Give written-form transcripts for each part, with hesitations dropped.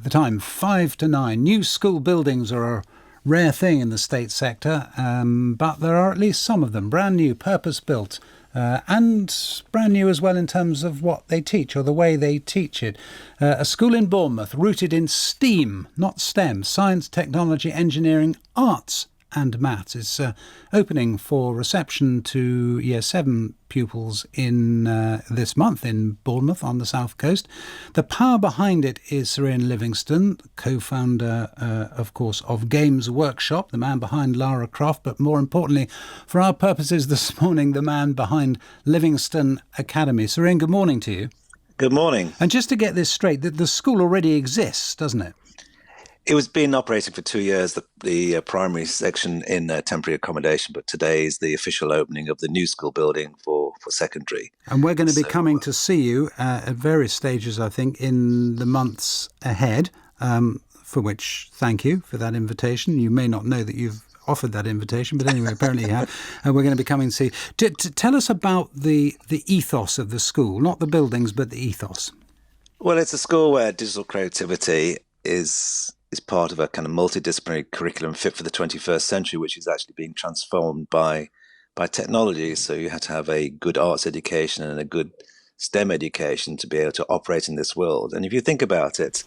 The time, 5 to 9. New school buildings are a rare thing in the state sector, but there are at least some of them, brand new, purpose-built, and brand new as well in terms of what they teach or the way they teach it. A school in Bournemouth rooted in STEAM, not STEM, science, technology, engineering, arts and maths. It's opening for reception to Year 7 pupils in this month in Bournemouth on the south coast. The power behind it is Sir Ian Livingstone, co-founder, of course, of Games Workshop, the man behind Lara Croft, but more importantly, for our purposes this morning, the man behind Livingstone Academy. Sir Ian, good morning to you. Good morning. And just to get this straight, the school already exists, doesn't it? It was been operating for 2 years, the primary section in temporary accommodation, but today is the official opening of the new school building for secondary. And we're going to be coming to see you at various stages, I think, in the months ahead, for which thank you for that invitation. You may not know that you've offered that invitation, but anyway, apparently you have. And we're going to be coming to see you. Tell us about the ethos of the school, not the buildings, but the ethos. Well, it's a school where digital creativity is part of a kind of multidisciplinary curriculum fit for the 21st century, which is actually being transformed by technology. So you have to have a good arts education and a good STEM education to be able to operate in this world. And if you think about it,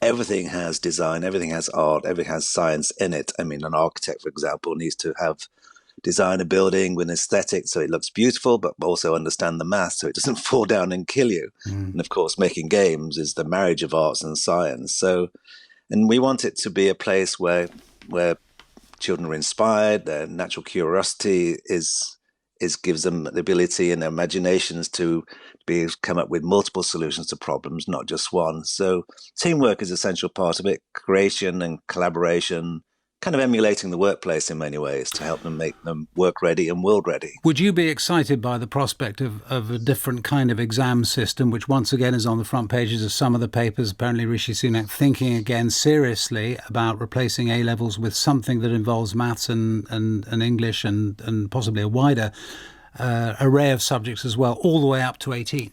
everything has design, everything has art, everything has science in it. I mean, an architect, for example, needs to have design a building with an aesthetic so it looks beautiful, but also understand the math so it doesn't fall down and kill you. And of course, making games is the marriage of arts and science. And we want it to be a place where children are inspired, their natural curiosity gives them the ability and their imaginations to come up with multiple solutions to problems, not just one. So teamwork is an essential part of it, creation and collaboration, kind of emulating the workplace in many ways to help them make them work ready and world ready. Would you be excited by the prospect of a different kind of exam system, which once again is on the front pages of some of the papers? Apparently Rishi Sunak thinking again seriously about replacing A-levels with something that involves maths and English and possibly a wider array of subjects as well, all the way up to 18.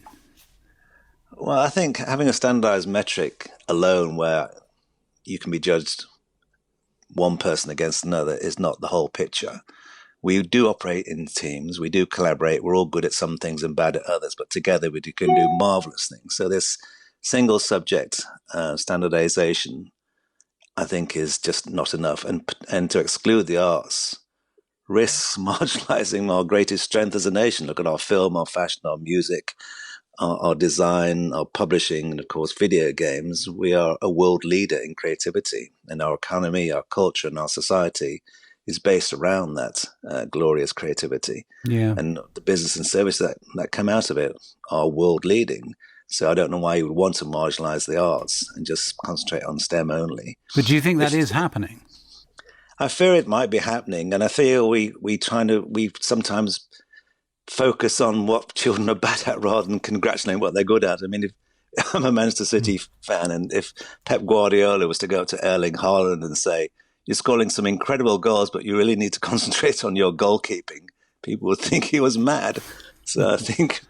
Well, I think having a standardized metric alone where you can be judged one person against another is not the whole picture. We do operate in teams. We do collaborate. We're all good at some things and bad at others, but together we can do marvelous things. So this single subject standardization, I think, is just not enough. And to exclude the arts risks marginalizing our greatest strength as a nation. Look at our film, our fashion, our music, our design, our publishing, and of course video games. We are a world leader in creativity, and our economy, our culture, and our society is based around that glorious creativity. Yeah. And the business and service that come out of it are world leading. So I don't know why you would want to marginalize the arts and just concentrate on STEM only. But do you think that is happening? I fear it might be happening, and I feel we sometimes focus on what children are bad at rather than congratulating what they're good at. I mean, if I'm a Manchester City fan, and if Pep Guardiola was to go to Erling Haaland and say, you're scoring some incredible goals, but you really need to concentrate on your goalkeeping, people would think he was mad. So I think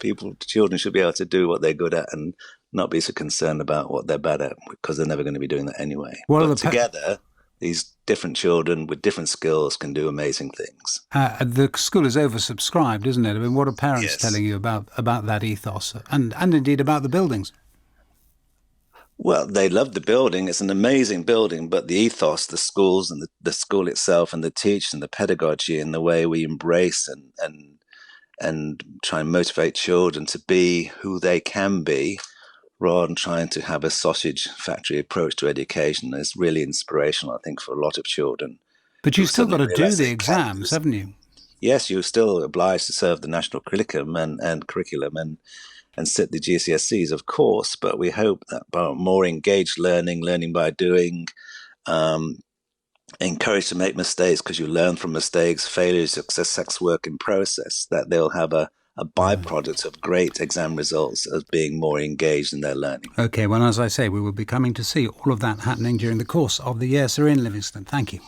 children should be able to do what they're good at and not be so concerned about what they're bad at, because they're never going to be doing that anyway. But together, these different children with different skills can do amazing things. The school is oversubscribed, isn't it? I mean, what are parents telling you about that ethos and indeed about the buildings? Well, they love the building. It's an amazing building, but the ethos, the schools and the school itself and the teachers and the pedagogy and the way we embrace and try and motivate children to be who they can be rather than trying to have a sausage factory approach to education is really inspirational, I think, for a lot of children. But you've still got to do the exams, haven't you? Yes, you're still obliged to serve the national curriculum and sit the GCSEs, of course, but we hope that by more engaged learning by doing, encouraged to make mistakes because you learn from mistakes, failures, success work in process, that they'll have a byproduct of great exam results as being more engaged in their learning. OK, well, as I say, we will be coming to see all of that happening during the course of the year. Sir Ian Livingstone, thank you.